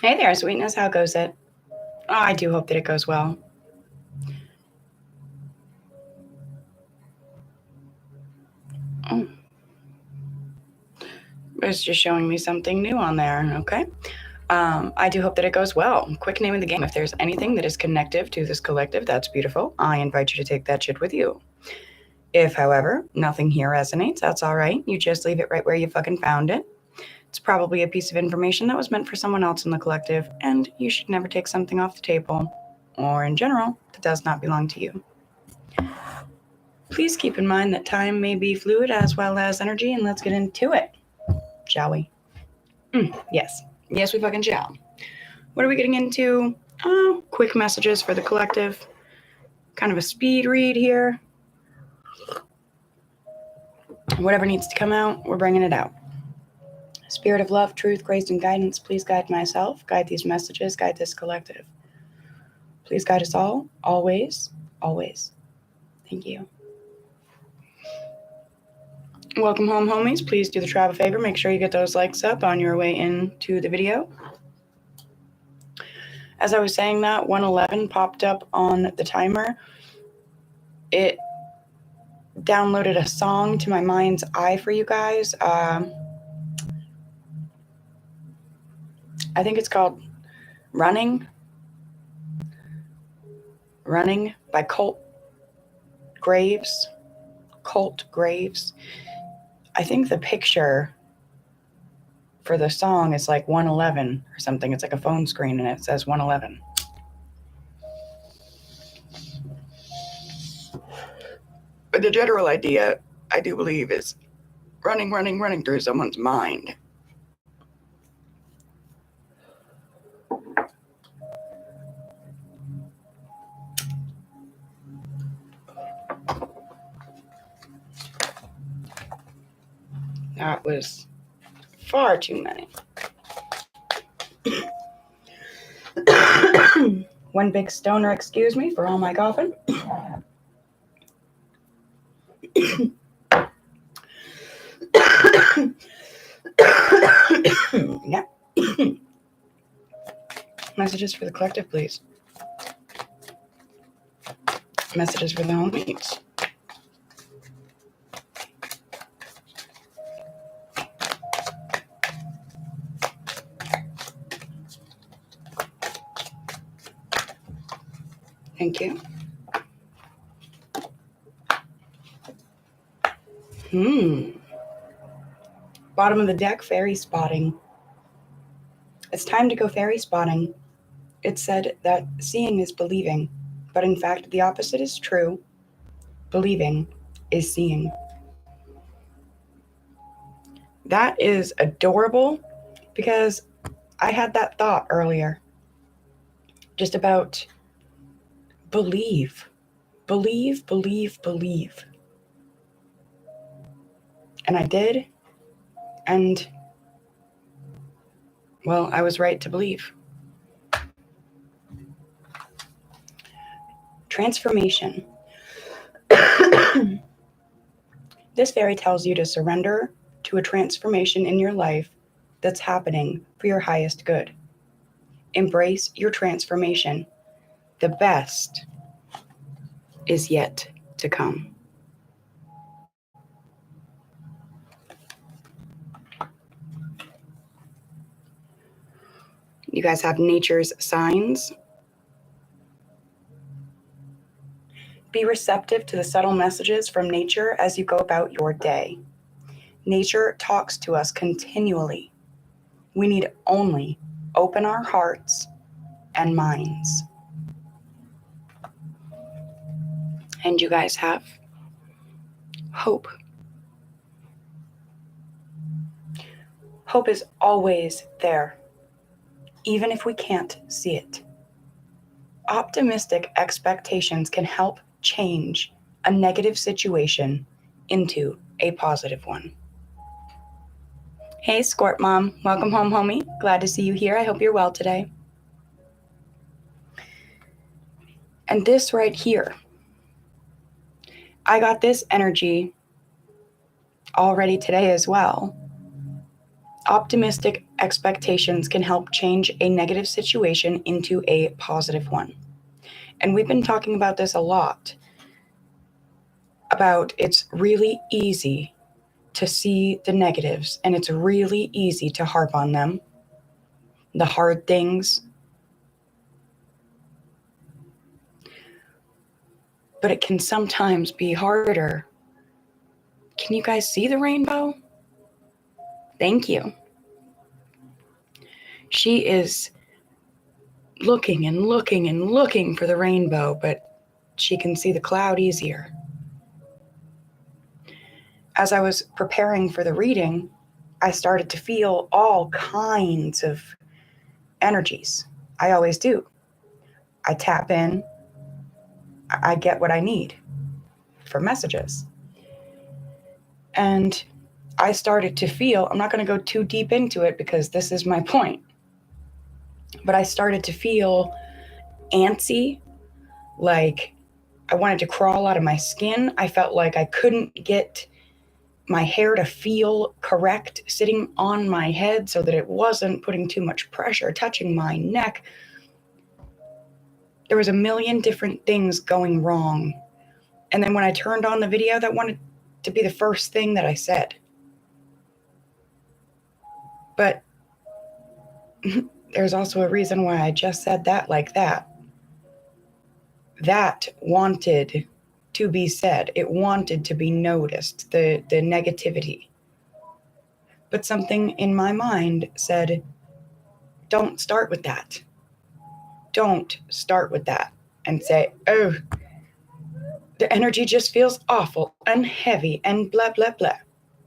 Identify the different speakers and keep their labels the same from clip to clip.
Speaker 1: Hey there, sweetness. How goes it? Oh, I do hope that it goes well. Oh, it's just showing me something new on there. Okay. I do hope that it goes well. Quick name of the game. If there's anything that is connective to this collective, that's beautiful. I invite you to take that shit with you. If, however, nothing here resonates, that's all right. You just leave it right where you fucking found it. It's probably a piece of information that was meant for someone else in the collective, and you should never take something off the table, or in general, that does not belong to you. Please keep in mind that time may be fluid as well as energy, and let's get into it, shall we? Yes. Yes, we fucking shall. What are we getting into? Oh, quick messages for the collective. Kind of a speed read here. Whatever needs to come out, we're bringing it out. Spirit of love, truth, grace, and guidance, please guide myself, guide these messages, guide this collective. Please guide us all, always, always. Thank you. Welcome home, homies. Please do the tribe a favor. Make sure you get those likes up on your way into the video. As I was saying that, 111 popped up on the timer. It downloaded a song to my mind's eye for you guys. I think it's called Running by Colt Graves. I think the picture for the song is like 111 or something. It's like a phone screen and it says 111. But the general idea, I do believe, is running through someone's mind. That was far too many. One big stoner, excuse me, for all my coughing. Yeah. Messages for the collective, please. Messages for the homies. Thank you. Bottom of the deck, fairy spotting. It's time to go fairy spotting. It's said that seeing is believing, but in fact, the opposite is true. Believing is seeing. That is adorable because I had that thought earlier just about believe. And I did. And, well, I was right to believe. Transformation. This fairy tells you to surrender to a transformation in your life that's happening for your highest good. Embrace your transformation. The best is yet to come. You guys have nature's signs. Be receptive to the subtle messages from nature as you go about your day. Nature talks to us continually. We need only open our hearts and minds. And you guys have hope. Hope is always there, even if we can't see it. Optimistic expectations can help change a negative situation into a positive one. Hey, Squirt Mom. Welcome home, homie. Glad to see you here. I hope you're well today. And this right here, I got this energy already today as well. Optimistic expectations can help change a negative situation into a positive one. And we've been talking about this a lot, about it's really easy to see the negatives and it's really easy to harp on them, the hard things. But it can sometimes be harder. Can you guys see the rainbow? Thank you. She is looking and looking and looking for the rainbow, but she can see the cloud easier. As I was preparing for the reading, I started to feel all kinds of energies. I always do. I tap in, I get what I need for messages. And I started to feel, I'm not going to go too deep into it because this is my point, but I started to feel antsy, like I wanted to crawl out of my skin. I felt like I couldn't get my hair to feel correct sitting on my head so that it wasn't putting too much pressure, touching my neck. There was a million different things going wrong. And then when I turned on the video, that wanted to be the first thing that I said. But there's also a reason why I just said that like that. That wanted to be said. It wanted to be noticed, the negativity. But something in my mind said, don't start with that. Don't start with that and say, oh, the energy just feels awful and heavy and blah, blah, blah.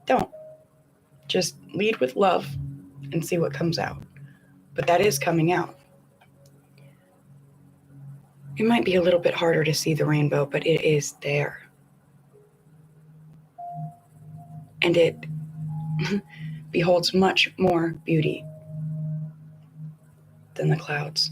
Speaker 1: Don't. Just lead with love and see what comes out. But that is coming out. It might be a little bit harder to see the rainbow, but it is there. And it beholds much more beauty than the clouds.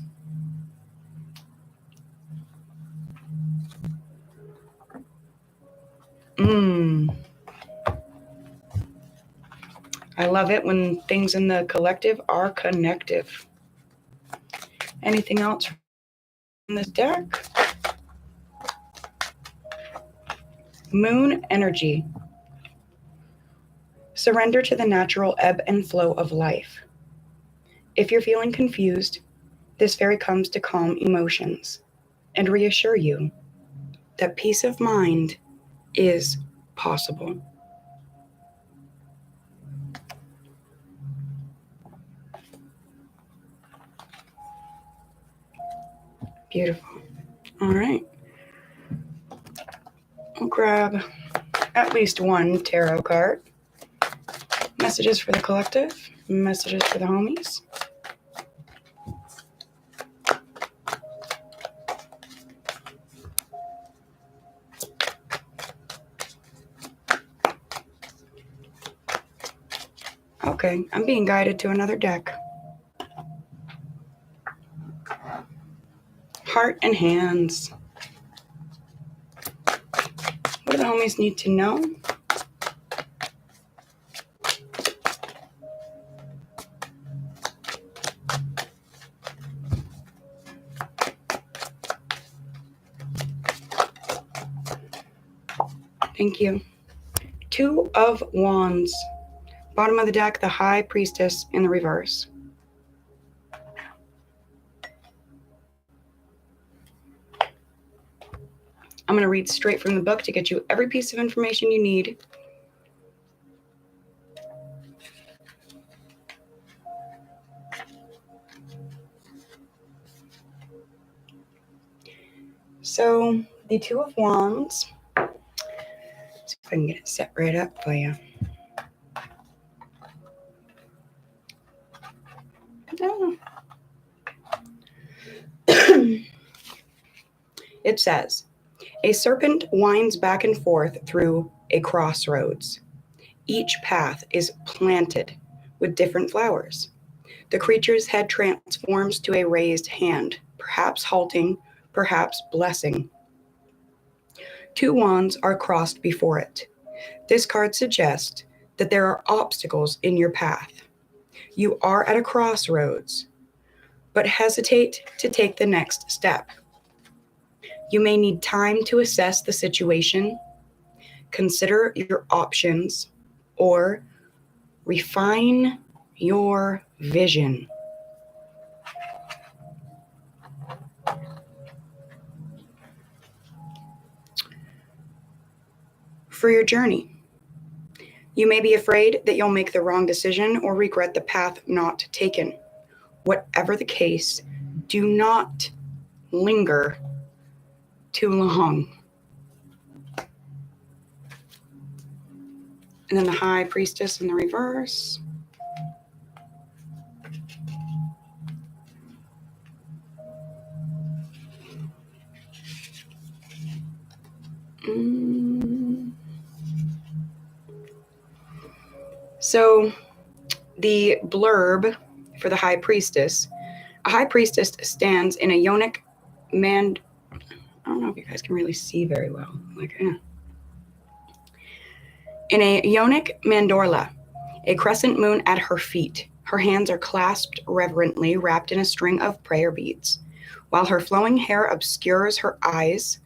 Speaker 1: I love it when things in the collective are connective. Anything else in this deck? Moon energy. Surrender to the natural ebb and flow of life. If you're feeling confused, this fairy comes to calm emotions and reassure you that peace of mind is possible. Beautiful. All right. I'll grab at least one tarot card. Messages for the collective, messages for the homies. Okay, I'm being guided to another deck. Heart and hands. What do the homies need to know? Thank you. Two of Wands. Bottom of the deck, the High Priestess in the reverse. I'm going to read straight from the book to get you every piece of information you need. So, the Two of Wands. Let's see if I can get it set right up for you. It says, a serpent winds back and forth through a crossroads. Each path is planted with different flowers. The creature's head transforms to a raised hand, perhaps halting, perhaps blessing. Two wands are crossed before it. This card suggests that there are obstacles in your path. You are at a crossroads, but hesitate to take the next step. You may need time to assess the situation, consider your options, or refine your vision. For your journey, you may be afraid that you'll make the wrong decision or regret the path not taken. Whatever the case, do not linger too long. And then the High Priestess in the reverse. So the blurb for the High Priestess, a High Priestess stands in a yonic I don't know if you guys can really see very well. In a yonic mandorla, a crescent moon at her feet. Her hands are clasped reverently, wrapped in a string of prayer beads, while her flowing hair obscures her eyes.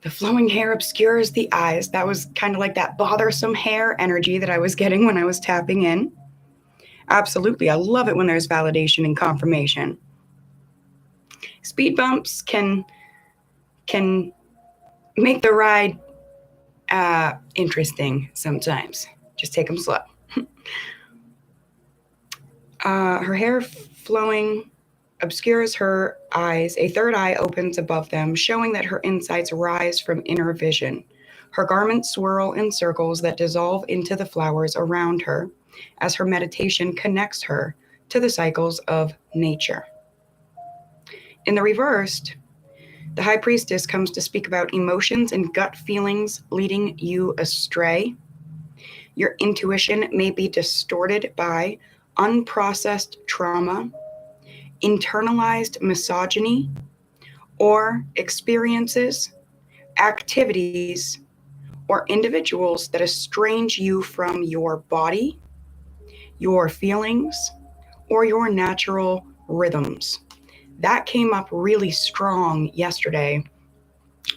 Speaker 1: The flowing hair obscures the eyes. That was kind of like that bothersome hair energy that I was getting when I was tapping in. Absolutely. I love it when there's validation and confirmation. Speed bumps can make the ride interesting sometimes. Just take them slow. Her hair flowing obscures her eyes. A third eye opens above them, showing that her insights rise from inner vision. Her garments swirl in circles that dissolve into the flowers around her as her meditation connects her to the cycles of nature. In the reversed, the High Priestess comes to speak about emotions and gut feelings leading you astray. Your intuition may be distorted by unprocessed trauma, internalized misogyny, or experiences, activities, or individuals that estrange you from your body, your feelings, or your natural rhythms. That came up really strong yesterday.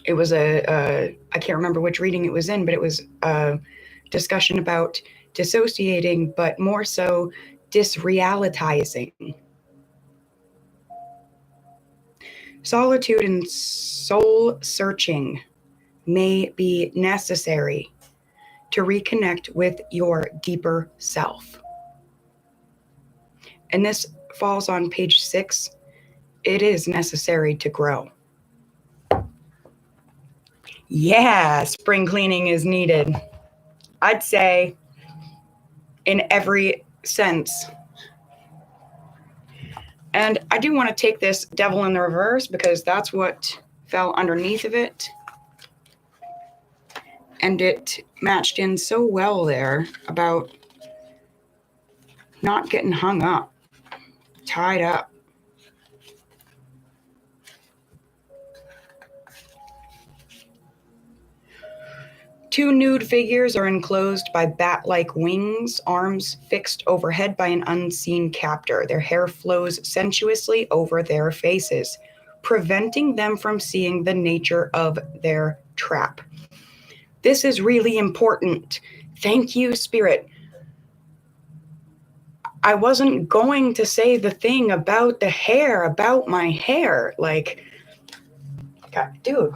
Speaker 1: It was I can't remember which reading it was in, but it was a discussion about dissociating, but more so disrealitizing. Solitude and soul searching may be necessary to reconnect with your deeper self. And this falls on page 6. It is necessary to grow. Yeah, spring cleaning is needed. I'd say in every sense. And I do want to take this Devil in the Reverse because that's what fell underneath of it. And it matched in so well there about not getting hung up, tied up. Two nude figures are enclosed by bat-like wings, arms fixed overhead by an unseen captor. Their hair flows sensuously over their faces, preventing them from seeing the nature of their trap. This is really important. Thank you, Spirit. I wasn't going to say the thing about the hair, about my hair. Like, God, dude.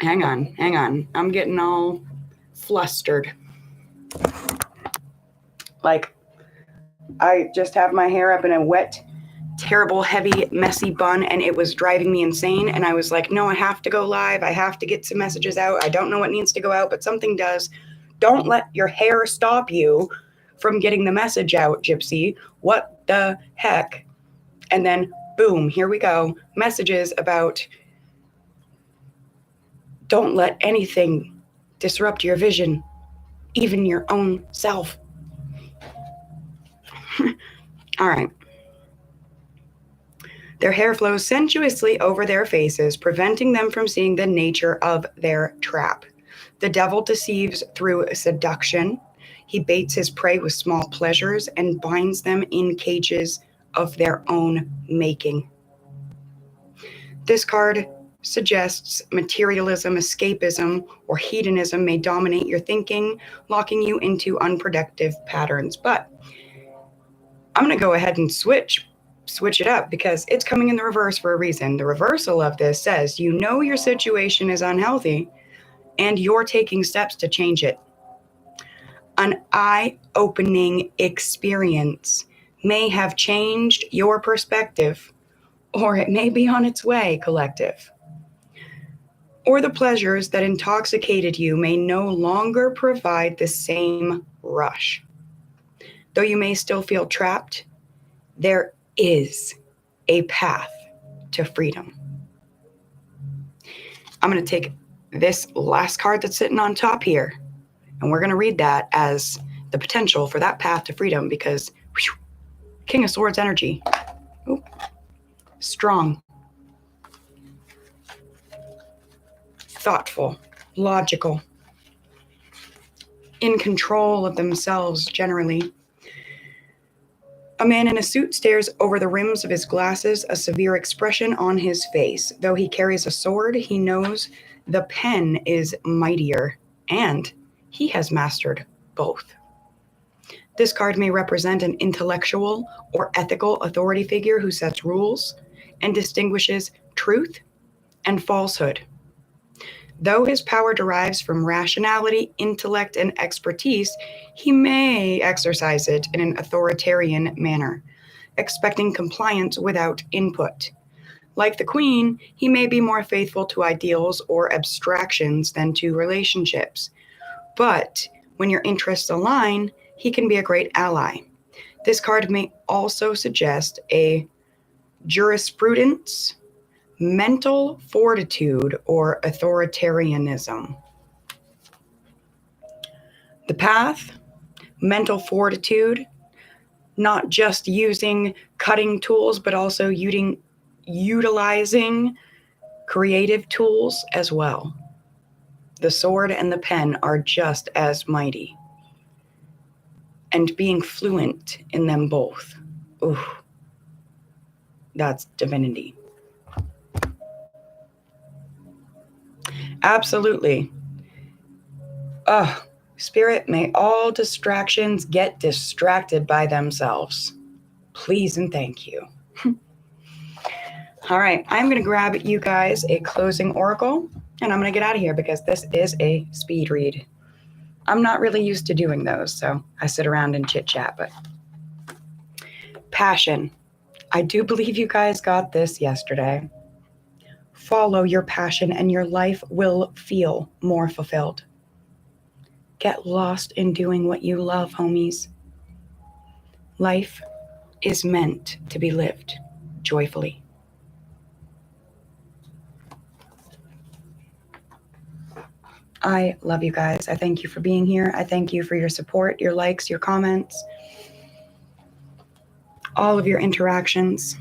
Speaker 1: Hang on. I'm getting all flustered. Like, I just have my hair up in a wet, terrible, heavy, messy bun, and it was driving me insane. And I was like, no, I have to go live. I have to get some messages out. I don't know what needs to go out, but something does. Don't let your hair stop you from getting the message out, Gypsy. What the heck? And then, boom, here we go. Messages about don't let anything disrupt your vision, even your own self. All right. Their hair flows sensuously over their faces, preventing them from seeing the nature of their trap. The devil deceives through seduction. He baits his prey with small pleasures and binds them in cages of their own making. This card suggests materialism, escapism, or hedonism may dominate your thinking, locking you into unproductive patterns. But I'm going to go ahead and switch it up because it's coming in the reverse for a reason. The reversal of this says you know your situation is unhealthy and you're taking steps to change it. An eye-opening experience may have changed your perspective, or it may be on its way, collective. Or the pleasures that intoxicated you may no longer provide the same rush. Though you may still feel trapped, there is a path to freedom. I'm going to take this last card that's sitting on top here, and we're going to read that as the potential for that path to freedom because King of Swords energy. Ooh. Strong, thoughtful, logical, in control of themselves generally. A man in a suit stares over the rims of his glasses, a severe expression on his face. Though he carries a sword, he knows the pen is mightier, and he has mastered both. This card may represent an intellectual or ethical authority figure who sets rules and distinguishes truth and falsehood. Though his power derives from rationality, intellect, and expertise, he may exercise it in an authoritarian manner, expecting compliance without input. Like the Queen, he may be more faithful to ideals or abstractions than to relationships. But when your interests align, he can be a great ally. This card may also suggest a jurisprudence, mental fortitude, or authoritarianism. The path, mental fortitude, not just using cutting tools, but also utilizing creative tools as well. The sword and the pen are just as mighty. And being fluent in them both. Ooh, that's divinity. Absolutely. Spirit, may all distractions get distracted by themselves. Please and thank you. All right, I'm going to grab you guys a closing oracle, and I'm going to get out of here because this is a speed read. I'm not really used to doing those, so I sit around and chit-chat, but passion. I do believe you guys got this yesterday. Follow your passion and your life will feel more fulfilled. Get lost in doing what you love, homies. Life is meant to be lived joyfully. I love you guys. I thank you for being here. I thank you for your support, your likes, your comments, all of your interactions.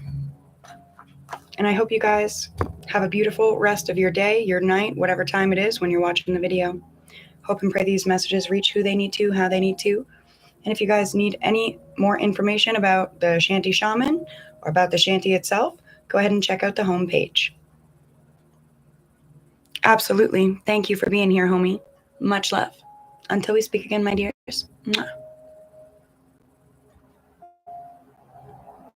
Speaker 1: And I hope you guys have a beautiful rest of your day, your night, whatever time it is when you're watching the video. Hope and pray these messages reach who they need to, how they need to. And if you guys need any more information about the Shanty Shaman or about the Shanty itself, go ahead and check out the homepage. Absolutely. Thank you for being here, homie. Much love. Until we speak again, my dears. Mwah.